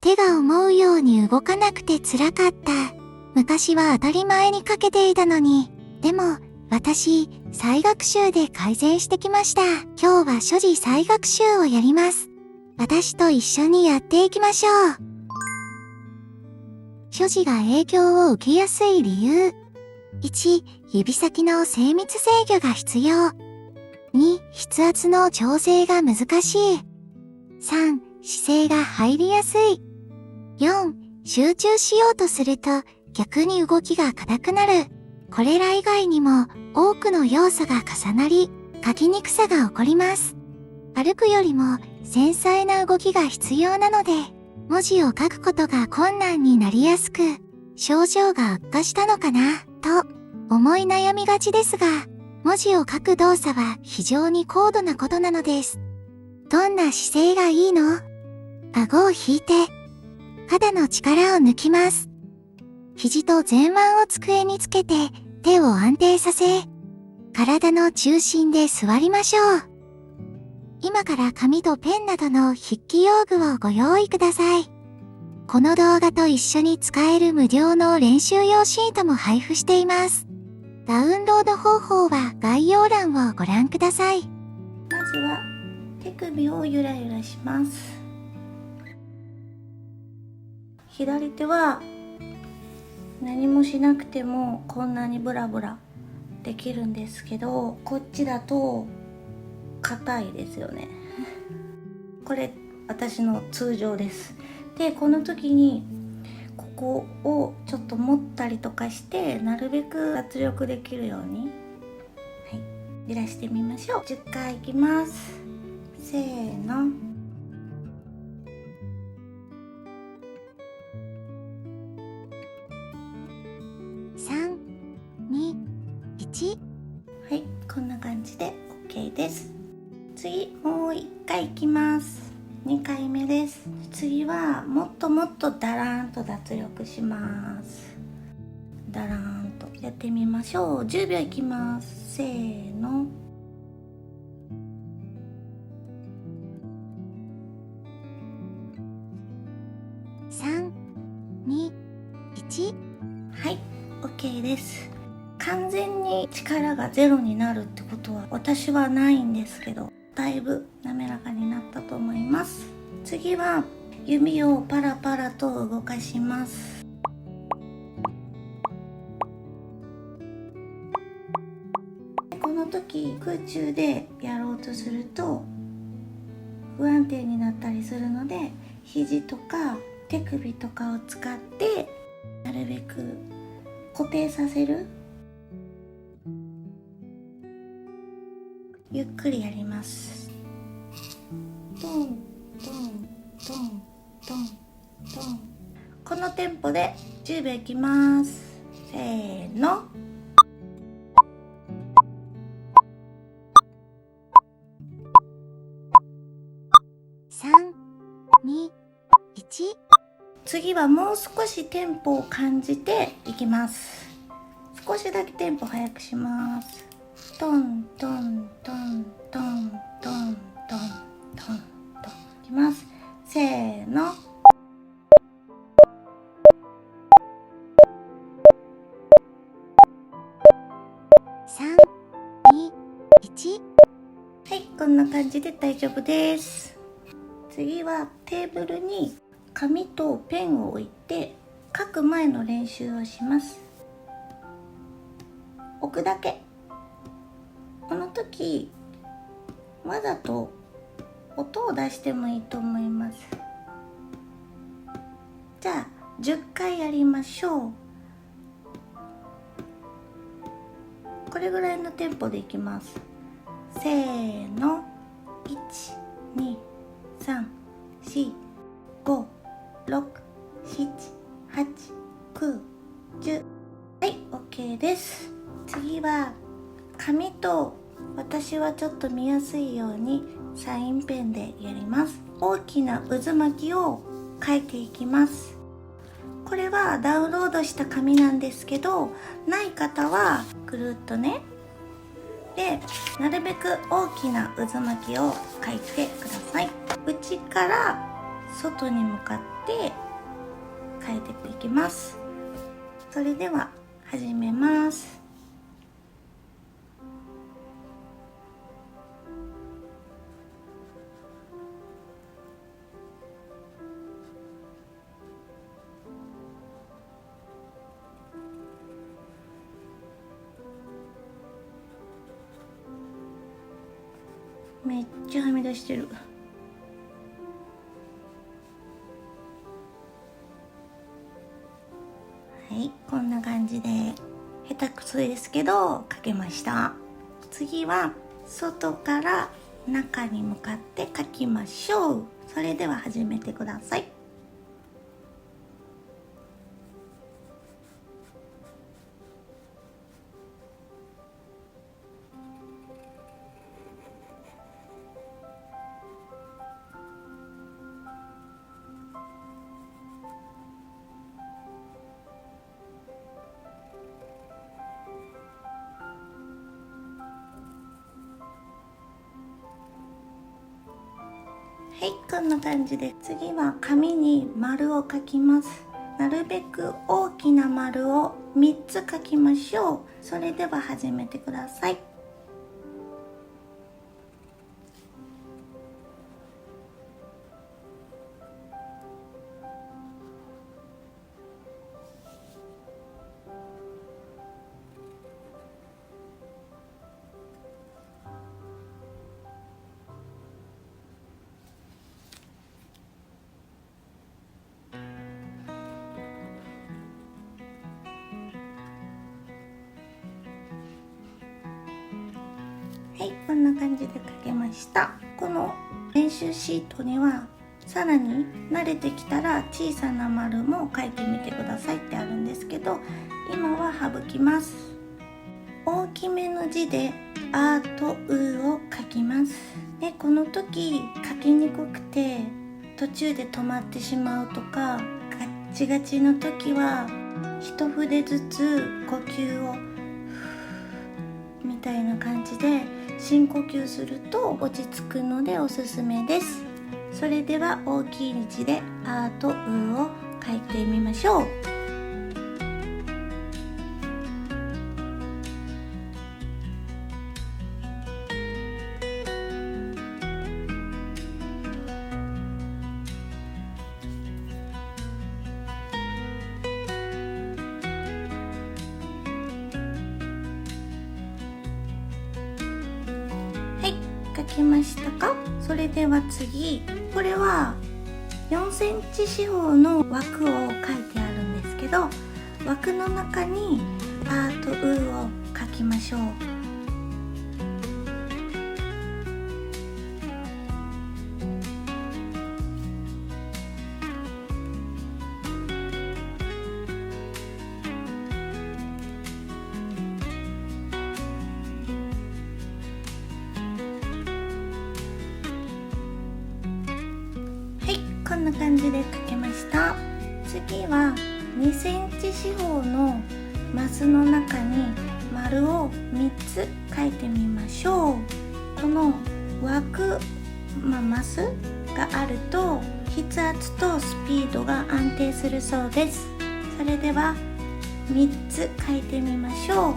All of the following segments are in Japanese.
手が思うように動かなくて辛かった。昔は当たり前に書けていたのに。でも、私、再学習で改善してきました。今日は所持再学習をやります。私と一緒にやっていきましょう。所持が影響を受けやすい理由。1、指先の精密制御が必要。2、筆圧の調整が難しい。3、姿勢が入りやすい。4、集中しようとすると逆に動きが硬くなる。これら以外にも多くの要素が重なり、書きにくさが起こります。歩くよりも繊細な動きが必要なので、文字を書くことが困難になりやすく、症状が悪化したのかな、と思い悩みがちですが、文字を書く動作は非常に高度なことなのです。どんな姿勢がいいの？顎を引いて、肩の力を抜きます。肘と前腕を机につけて手を安定させ、体の中心で座りましょう。今から紙とペンなどの筆記用具をご用意ください。この動画と一緒に使える無料の練習用シートも配布しています。ダウンロード方法は概要欄をご覧ください。まずは手首をゆらゆらします。左手は何もしなくてもこんなにブラブラできるんですけど、こっちだと硬いですよね。これ私の通常です。で、この時にここをちょっと持ったりとかして、なるべく脱力できるように、揺らしてみましょう。10回いきます。せーの。3、2、1。はい、こんな感じで OK です。次、もう1回いきます。2回目です。次はもっともっとダラーンと脱力します。ダラーンとやってみましょう。10秒いきます。せーの。3、2、1。はい、OK です。完全に力がゼロになるってことは私はないんですけど、だいぶ滑らかになったと思います。次は指をパラパラと動かします。この時空中でやろうとすると不安定になったりするので、肘とか手首とかを使ってなるべく固定させる。ゆっくりやります。トントントントントン。このテンポで10秒いきます。せーの。3、2、1。次はもう少しテンポを感じていきます。少しだけテンポ速くします。トントントントントントントンといきます。せーの。3、2、1。はい、こんな感じで大丈夫です。次はテーブルに紙とペンを置いて書く前の練習をします。置くだけ。この時わざと音を出してもいいと思います。じゃあ10回やりましょう。これぐらいのテンポでいきます。せーの。1、2、3、4、5、6、7、8、9、10。はい、OK です。次は紙と、私はちょっと見やすいようにサインペンでやります。大きな渦巻きを描いていきます。これはダウンロードした紙なんですけど、ない方はぐるっとね。で、なるべく大きな渦巻きを描いてください。内から外に向かって書いていきます。それでは始めます。めっちゃはみ出してる。はい、こんな感じで下手くそですけど書けました。次は外から中に向かって書きましょう。それでは始めてください。はい、こんな感じで次は紙に丸を書きます。なるべく大きな丸を3つ書きましょう。それでは始めてください。はい、こんな感じで書けました。この練習シートにはさらに慣れてきたら小さな丸も書いてみてくださいってあるんですけど、今は省きます。大きめの字であとうを書きます。で、この時書きにくくて途中で止まってしまうとか、ガッチガチの時は一筆ずつ呼吸をみたいな感じで深呼吸すると落ち着くのでおすすめです。それでは大きい字であとうを書いてみましょう。はい、書きましたか？それでは次、これは4センチ四方の枠を書いてあるんですけど、枠の中にあとうを書きましょう。こんな感じで書けました。次は2センチ四方のマスの中に丸を3つ書いてみましょう。この枠、マスがあると筆圧とスピードが安定するそうです。それでは3つ書いてみましょう。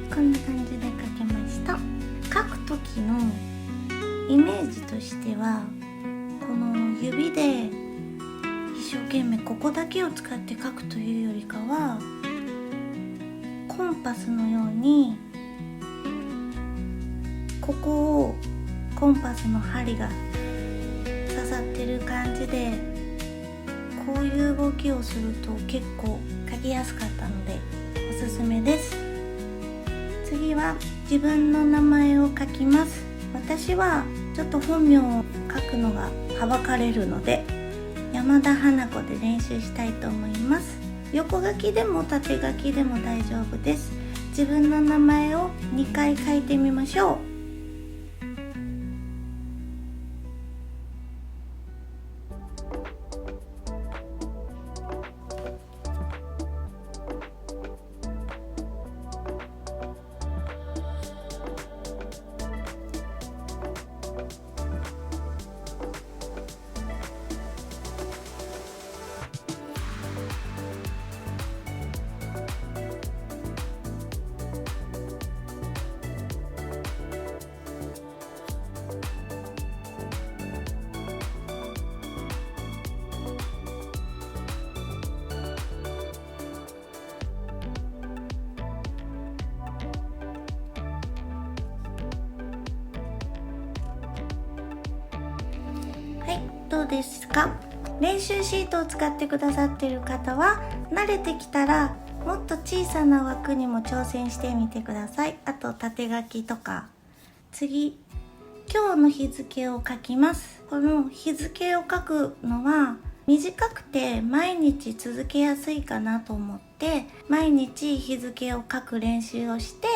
こんな感じで書けました。書く時のイメージとしては、この指で一生懸命ここだけを使って書くというよりかは、コンパスのようにここをコンパスの針が刺さってる感じで、こういう動きをすると結構書きやすかったのでおすすめです。次は自分の名前を書きます。私はちょっと本名を書くのがはばかれるので、山田花子で練習したいと思います。横書きでも縦書きでも大丈夫です。自分の名前を2回書いてみましょう。どうですか？練習シートを使ってくださっている方は慣れてきたらもっと小さな枠にも挑戦してみてください。あと縦書きとか。次、今日の日付を書きます。この日付を書くのは短くて毎日続けやすいかなと思って、毎日日付を書く練習をして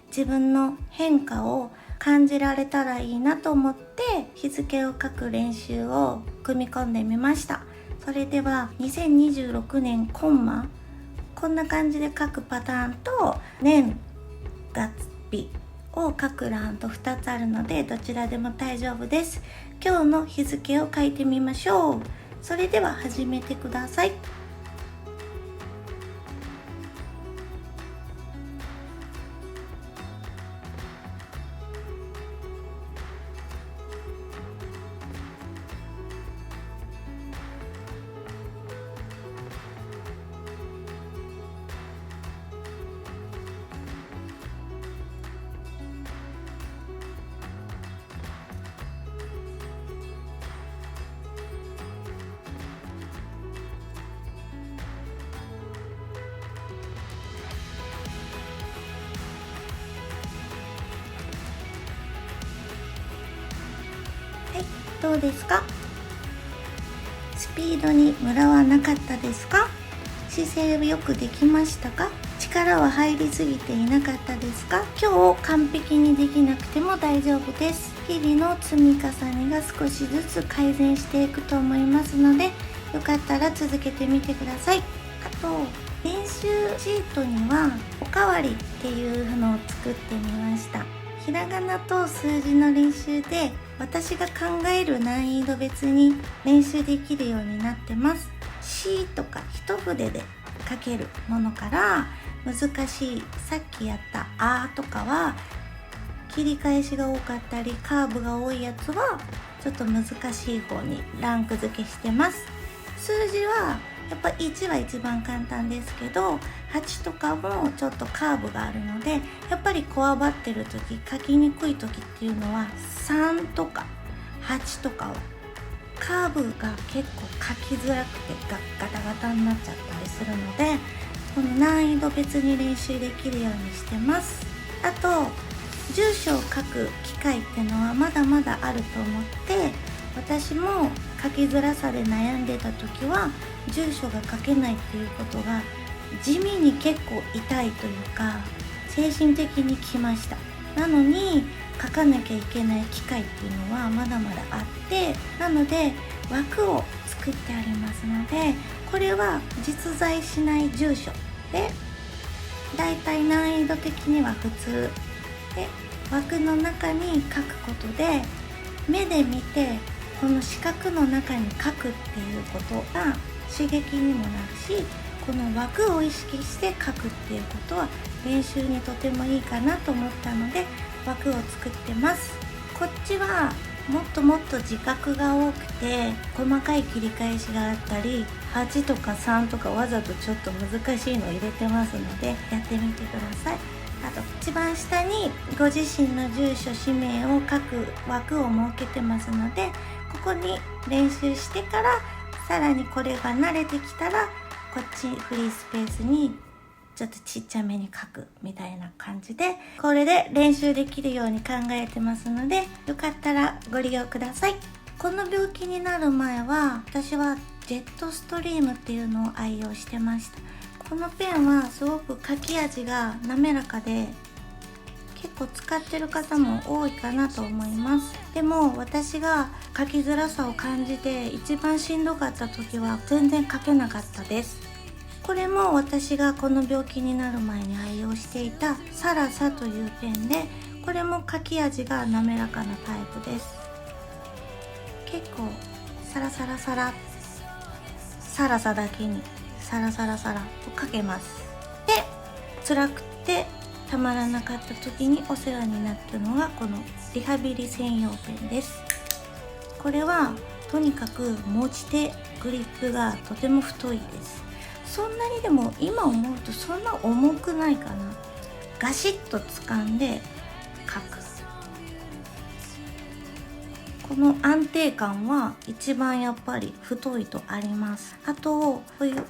自分の変化を感じられたらいいなと思って日付を書く練習を組み込んでみました。それでは2026年コンマ、こんな感じで書くパターンと年月日を書く欄と2つあるので、どちらでも大丈夫です。今日の日付を書いてみましょう。それでは始めてください。はい、どうですか？スピードにムラはなかったですか？姿勢よくできましたか？力は入りすぎていなかったですか？今日完璧にできなくても大丈夫です。日々の積み重ねが少しずつ改善していくと思いますので、よかったら続けてみてください。あと、練習シートにはおかわりっていうのを作ってみました。ひらがなと数字の練習で私が考える難易度別に練習できるようになってます。C とか一筆で書けるものから難しい、さっきやったあとかは切り返しが多かったりカーブが多いやつはちょっと難しい方にランク付けしてます。数字はやっぱ1は一番簡単ですけど、8とかもちょっとカーブがあるので、やっぱりこわばってる時、書きにくい時っていうのは3とか8とかはカーブが結構書きづらくてガタガタになっちゃったりするので、この難易度別に練習できるようにしてます。あと、住所を書く機会っていうのはまだまだあると思って、私も書きづらさで悩んでた時は住所が書けないっていうことが地味に結構痛いというか精神的にきました。なのに書かなきゃいけない機会っていうのはまだまだあって、なので枠を作ってありますので、これは実在しない住所でだいたい難易度的には普通で、枠の中に書くことで目で見てこの四角の中に書くっていうことが刺激にもなるし、この枠を意識して書くっていうことは練習にとてもいいかなと思ったので枠を作ってます。こっちはもっともっと自覚が多くて細かい切り返しがあったり、8とか3とかわざとちょっと難しいのを入れてますのでやってみてください。あと一番下にご自身の住所氏名を書く枠を設けてますので、ここに練習してからさらにこれが慣れてきたらこっちフリースペースにちょっとちっちゃめに書くみたいな感じで、これで練習できるように考えてますので、よかったらご利用ください。この病気になる前は私はジェットストリームっていうのを愛用してました。このペンはすごく書き味が滑らかで結構使ってる方も多いかなと思います。でも私が書きづらさを感じて一番しんどかった時は全然書けなかったです。これも私がこの病気になる前に愛用していたサラサというペンで、これも書き味が滑らかなタイプです。結構サラサラサラサラサだけにサラサラサラと書けます。で、辛くてたまらなかった時にお世話になったのがこのリハビリ専用ペンです。これはとにかく持ち手グリップがとても太いです。そんなにでも今思うとそんな重くないかな。ガシッと掴んで書く。この安定感は一番やっぱり太いとあります。あとこういう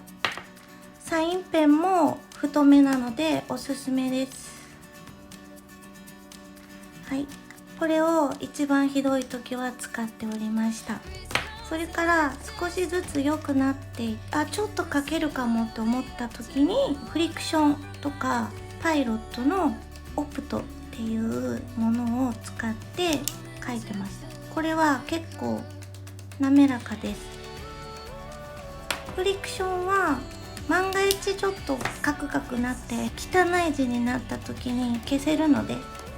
サインペンも太めなのでおすすめです。はい、これを一番ひどい時は使っておりました。それから少しずつ良くなってちょっと書けるかもと思った時にフリクションとかパイロットのオプトっていうものを使って書いてます。これは結構滑らかです。フリクションは万が一ちょっとカクカクなって汚い字になった時に消せるので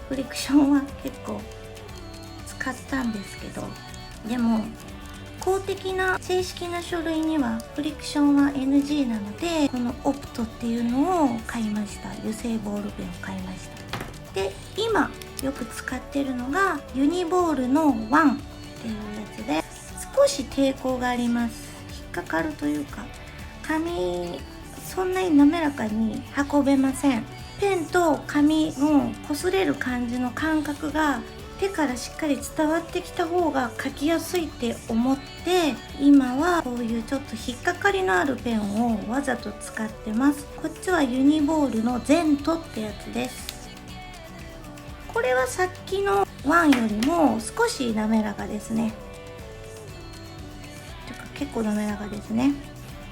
フリクションは結構使ったんですけど、でも公的な正式な書類にはフリクションは NG なので、このオプトっていうのを買いました。油性ボールペンを買いました。で今よく使ってるのがユニボールの1っていうやつで、少し抵抗があります。引っかかるというか紙そんなに滑らかに運べません。ペンと紙の擦れる感じの感覚が手からしっかり伝わってきた方が書きやすいって思って、今はこういうちょっと引っかかりのあるペンをわざと使ってます。こっちはユニボールのゼントってやつです。これはさっきのワンよりも少し滑らかですね。てか結構滑らかですね。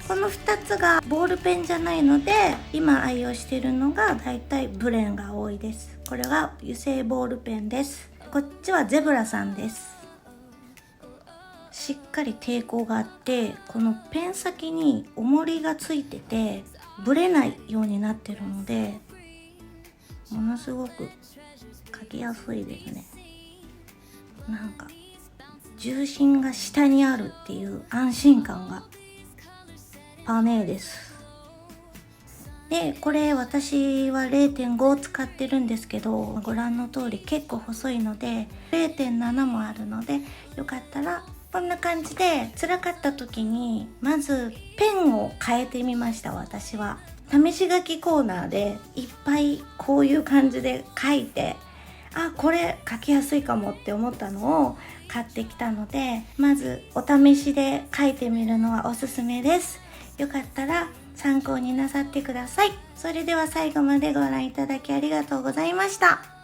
この2つがボールペンじゃないので、今愛用しているのがだいたいブレンが多いです。これが油性ボールペンです。こっちはゼブラさんです。しっかり抵抗があって、このペン先に重りがついててブレないようになってるので、ものすごく書きやすいですね。なんか重心が下にあるっていう安心感がパネーです。でこれ私は 0.5 を使ってるんですけど、ご覧の通り結構細いので 0.7 もあるので、よかったらこんな感じで辛かった時にまずペンを変えてみました。私は試し書きコーナーでいっぱいこういう感じで書いて、これ書きやすいかもって思ったのを買ってきたので、まずお試しで書いてみるのはおすすめです。よかったら参考になさってください。それでは最後までご覧いただきありがとうございました。